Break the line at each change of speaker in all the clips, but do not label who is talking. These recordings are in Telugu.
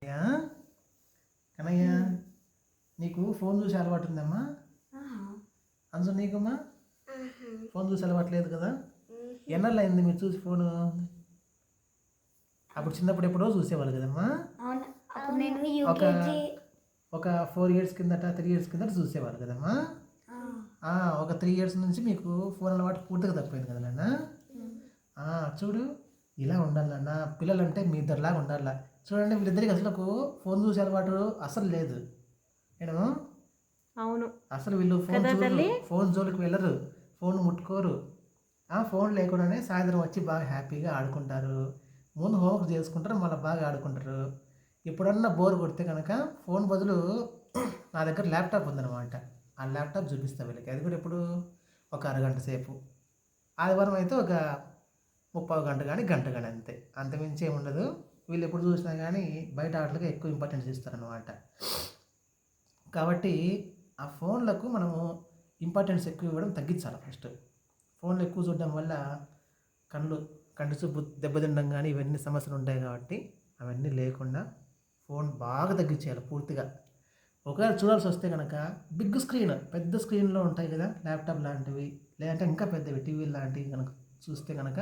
అయ్యా కనయ్య నీకు ఫోన్ చూసి అలవాటు ఉందమ్మా? అంజు నీకమ్మా ఫోన్ చూసి అలవాటు లేదు కదా? ఎన్నెళ్ళు అయింది మీరు చూసి ఫోను? అప్పుడు చిన్నప్పుడు ఎప్పుడో చూసేవాళ్ళు కదమ్మా? ఒక ఒక 4 ఇయర్స్ కిందట 3 ఇయర్స్ కిందట చూసేవాళ్ళు కదమ్మా? ఒక 3 ఇయర్స్ నుంచి మీకు ఫోన్ అలవాటు పూర్తిగా తప్పింది కదా నాన్న? చూడు ఇలా ఉండాలి నాన్న, పిల్లలంటే మీ ఇద్దరిలాగా ఉండాలా. చూడండి వీళ్ళిద్దరికి అసలు ఫోన్ చూసే అలవాటు అసలు లేదు. ఏమో
అవును,
అసలు వీళ్ళు ఫోన్ జోలికి వెళ్ళరు, ఫోన్ ముట్టుకోరు. ఫోన్ లేకుండానే సాయంత్రం వచ్చి బాగా హ్యాపీగా ఆడుకుంటారు. ముందు హోంవర్క్ చేసుకుంటారు, మళ్ళీ బాగా ఆడుకుంటారు. ఎప్పుడన్నా బోర్ కొడితే కనుక ఫోన్ బదులు నా దగ్గర ల్యాప్టాప్ ఉందన్నమాట. ఆ ల్యాప్టాప్ చూపిస్తా వీళ్ళకి. అది కూడా ఎప్పుడు ఒక అరగంట సేపు. ఆదివారం అయితే ఒక 30 గంట కానీ గంట కానీ అంతే, అంతమించి ఏమి ఉండదు. వీళ్ళు ఎప్పుడు చూసినా కానీ బయట ఆటలకు ఎక్కువ ఇంపార్టెన్స్ ఇస్తారనమాట. కాబట్టి ఆ ఫోన్లకు మనము ఇంపార్టెన్స్ ఎక్కువ ఇవ్వడం తగ్గించాలి. ఫస్ట్ ఫోన్లు ఎక్కువ చూడడం వల్ల కంటి చూపు దెబ్బతినడం కానీ ఇవన్నీ సమస్యలు ఉంటాయి. కాబట్టి అవన్నీ లేకుండా ఫోన్ బాగా తగ్గించేయాలి పూర్తిగా. ఒకవేళ చూడాల్సి వస్తే కనుక బిగ్ స్క్రీన్, పెద్ద స్క్రీన్లో ఉంటాయి కదా ల్యాప్టాప్ లాంటివి, లేదంటే ఇంకా పెద్దవి టీవీ లాంటివి కనుక చూస్తే కనుక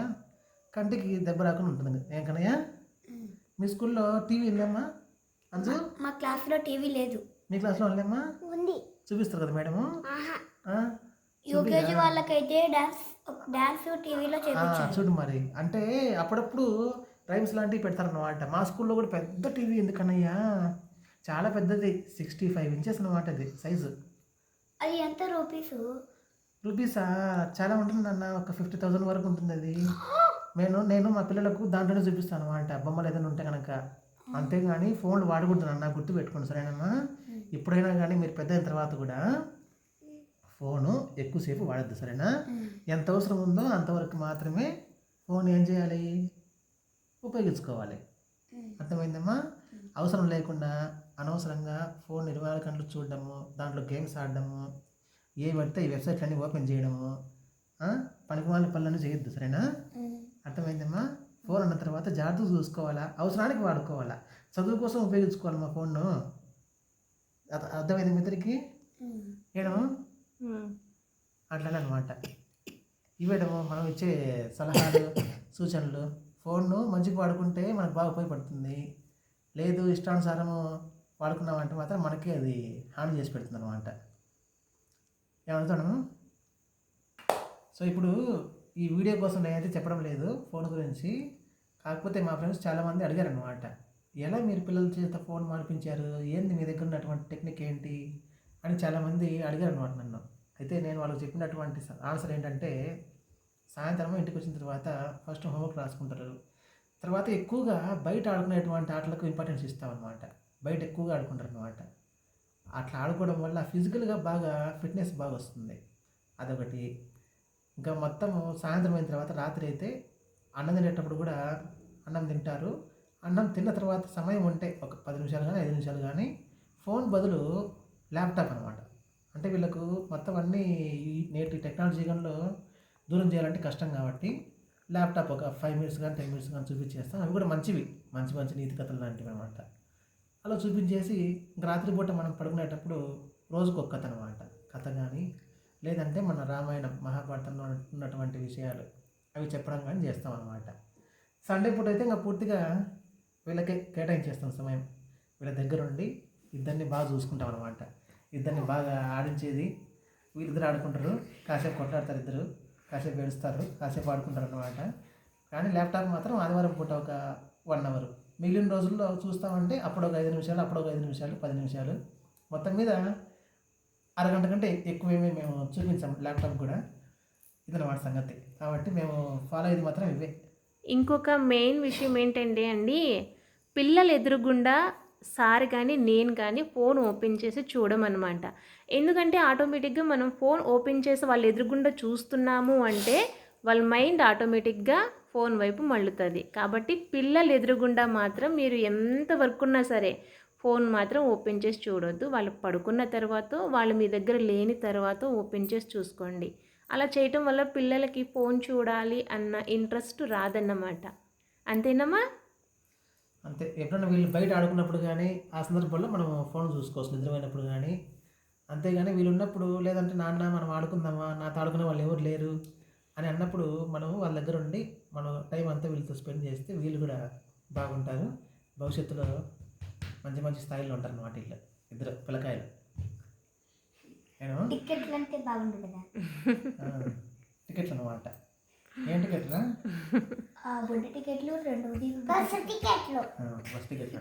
కంటికి దెబ్బ రాకుండా ఉంటుంది. ఏం కనయ్య మీ స్కూల్లో టీవీ ఉందమ్మా? అంజు
మా క్లాస్లో టీవీ లేదు.
మీ క్లాస్లో ఉందమ్మా?
ఉంది.
చూపిస్తారు కదా మేడము?
యూకేజీ వాళ్ళకైతే డాన్స్ టీవీలో చేయించారు.
చూడు మరి, అంటే అప్పుడప్పుడు రైమ్స్ లాంటివి పెడతారన్నమాట. మా స్కూల్లో కూడా పెద్ద టీవీ ఎందుకన్నయ్యా, చాలా పెద్దది, 65 ఇంచెస్ అనమాట అది సైజు.
అది ఎంత
రూపీసా? చాలా ఉంటుంది అన్న, ఒక 50,000 వరకు ఉంటుంది అది. నేను మా పిల్లలకు దాంట్లోనే చూపిస్తాను అనమాట, బొమ్మలు ఏదైనా ఉంటే కనుక. అంతేగాని ఫోన్లు వాడకూడదు అన్న, గుర్తు పెట్టుకోండి సరేనమ్మా? ఎప్పుడైనా కానీ మీరు పెద్ద అయిన తర్వాత కూడా ఫోను ఎక్కువసేపు వాడద్దు సరేనా? ఎంత అవసరం ఉందో అంతవరకు మాత్రమే ఫోన్ ఏం చేయాలి, ఉపయోగించుకోవాలి. అర్థమైందమ్మా? అవసరం లేకుండా అనవసరంగా ఫోన్ 24 గంటలు చూడడము, దాంట్లో గేమ్స్ ఆడడము, ఏ పడితే ఈ వెబ్సైట్లన్నీ ఓపెన్ చేయడము, పనికిమాలిన పనులను చేయొద్దు సరేనా? అర్థమైందమ్మా? ఫోన్ అన్న తర్వాత జాగ్రత్తగా చూసుకోవాలా, అవసరానికి వాడుకోవాలా, చదువు కోసం ఉపయోగించుకోవాలి మా ఫోన్ను. అర్థమైంది మీ ఇద్దరికి? ఏడము అట్లనే అనమాట. ఇవేడము మనం ఇచ్చే సలహాలు సూచనలు. ఫోన్ను మంచిగా వాడుకుంటే మనకు బాగా ఉపయోగపడుతుంది. లేదు ఇష్టానుసారము వాడుకున్నామంటే మాత్రం మనకే అది హాని చేసి పెడుతుంది అనమాట. ఏమంటాను? సో ఇప్పుడు ఈ వీడియో కోసం నేనైతే చెప్పడం లేదు ఫోన్ గురించి. కాకపోతే మా ఫ్రెండ్స్ చాలామంది అడిగారు అనమాట, ఎలా మీరు పిల్లల చేత ఫోన్ మానిపించారు, ఏంది మీ దగ్గర ఉన్నటువంటి టెక్నిక్ ఏంటి అని చాలామంది అడిగారు అనమాట నన్ను. అయితే నేను వాళ్ళకి చెప్పినటువంటి ఆన్సర్ ఏంటంటే, సాయంత్రం ఇంటికి వచ్చిన తర్వాత ఫస్ట్ హోంవర్క్ రాసుకుంటారు. తర్వాత ఎక్కువగా బయట ఆడుకునేటువంటి ఆటలకు ఇంపార్టెన్స్ ఇస్తామన్నమాట. బయట ఎక్కువగా ఆడుకుంటారు అనమాట. అట్లా ఆడుకోవడం వల్ల ఫిజికల్గా బాగా ఫిట్నెస్ బాగా వస్తుంది, అదొకటి. ఇంకా మొత్తము సాయంత్రం అయిన తర్వాత రాత్రి అయితే అన్నం తినేటప్పుడు కూడా అన్నం తింటారు. అన్నం తిన్న తర్వాత సమయం ఉంటే ఒక 10 నిమిషాలు కానీ 5 నిమిషాలు కానీ ఫోన్ బదులు ల్యాప్టాప్ అనమాట. అంటే వీళ్ళకు మొత్తం అన్నీ ఈ నేటి టెక్నాలజీ యుగంలో దూరం చేయాలంటే కష్టం. కాబట్టి ల్యాప్టాప్ ఒక 5 మినిట్స్ కానీ 10 మినిట్స్ కానీ చూపించేస్తాం. అవి కూడా మంచివి, మంచి మంచి నీతి కథలు లాంటివి అనమాట. అలా చూపించేసి రాత్రిపూట మనం పడుకునేటప్పుడు రోజుకు ఒక కథ అనమాట, కథ కానీ లేదంటే మన రామాయణం మహాభారతంలో ఉన్నటువంటి విషయాలు అవి చెప్పడం కానీ చేస్తాం అనమాట. సండే పూట అయితే ఇంకా పూర్తిగా వీళ్ళకే కేటాయించేస్తాం సమయం. వీళ్ళ దగ్గర ఉండి ఇద్దరిని బాగా చూసుకుంటాం అనమాట. ఇద్దరిని బాగా ఆడించేది, వీళ్ళిద్దరు ఆడుకుంటారు, కాసేపు కొట్లాడతారు, ఇద్దరు కాసేపు ఏడుస్తారు, కాసేపు ఆడుకుంటారు అనమాట. కానీ ల్యాప్టాప్ మాత్రం ఆదివారం పూట ఒక 1 అవర్, మిగిలిన రోజుల్లో చూస్తామంటే అప్పుడు ఒక 5 నిమిషాలు, అప్పుడు ఒక 5 నిమిషాలు, 10 నిమిషాలు, మొత్తం మీద అరగంట కంటే ఎక్కువేమీ మేము చూపించాం ల్యాప్టాప్ కూడా. ఇదన్నమాట సంగతి. కాబట్టి మేము ఫాలో అయ్యేది మాత్రం ఇవే.
ఇంకొక మెయిన్ విషయం ఏంటంటే అండి, పిల్లలు ఎదురుగుండా సార్ కానీ నేను కానీ ఫోన్ ఓపెన్ చేసి చూడమన్నమాట. ఎందుకంటే ఆటోమేటిక్గా మనం ఫోన్ ఓపెన్ చేసి వాళ్ళు ఎదురుగుండా చూస్తున్నాము అంటే వాళ్ళ మైండ్ ఆటోమేటిక్గా ఫోన్ వైపు మళ్ళుతుంది. కాబట్టి పిల్లలు ఎదురుగుండా మాత్రం మీరు ఎంత వర్క్ ఉన్నా సరే ఫోన్ మాత్రం ఓపెన్ చేసి చూడొద్దు. వాళ్ళు పడుకున్న తర్వాత, వాళ్ళు మీ దగ్గర లేని తర్వాత ఓపెన్ చేసి చూసుకోండి. అలా చేయటం వల్ల పిల్లలకి ఫోన్ చూడాలి అన్న ఇంట్రెస్ట్ రాదన్నమాట. అంతేనమ్మా?
అంతే. ఎప్పుడైనా వీళ్ళు బయట ఆడుకున్నప్పుడు కానీ ఆ సందర్భంలో మనం ఫోన్ చూసుకోవచ్చు నిద్రపోయినప్పుడు కానీ. అంతేగాని వీళ్ళు ఉన్నప్పుడు లేదంటే నాన్న మనం ఆడుకుందామా, నాతో ఆడుకునే వాళ్ళు ఎవరు లేరు అని అన్నప్పుడు మనం వాళ్ళ దగ్గర ఉండి మనం టైం అంతా వీళ్ళతో స్పెండ్ చేస్తే వీళ్ళు కూడా బాగుంటారు. భవిష్యత్తులో మంచి మంచి స్థాయిలో ఉంటారు అన్నమాట వీళ్ళు ఇద్దరు పిల్లకాయలు. నేను
టికెట్లు అంటే బాగుంటుంది కదా.
టికెట్లు అనమాట. ఏం టికెట్లా?
గుడ్డ టికెట్లు 2 బస్సు టికెట్లు.
బస్ టికెట్లు.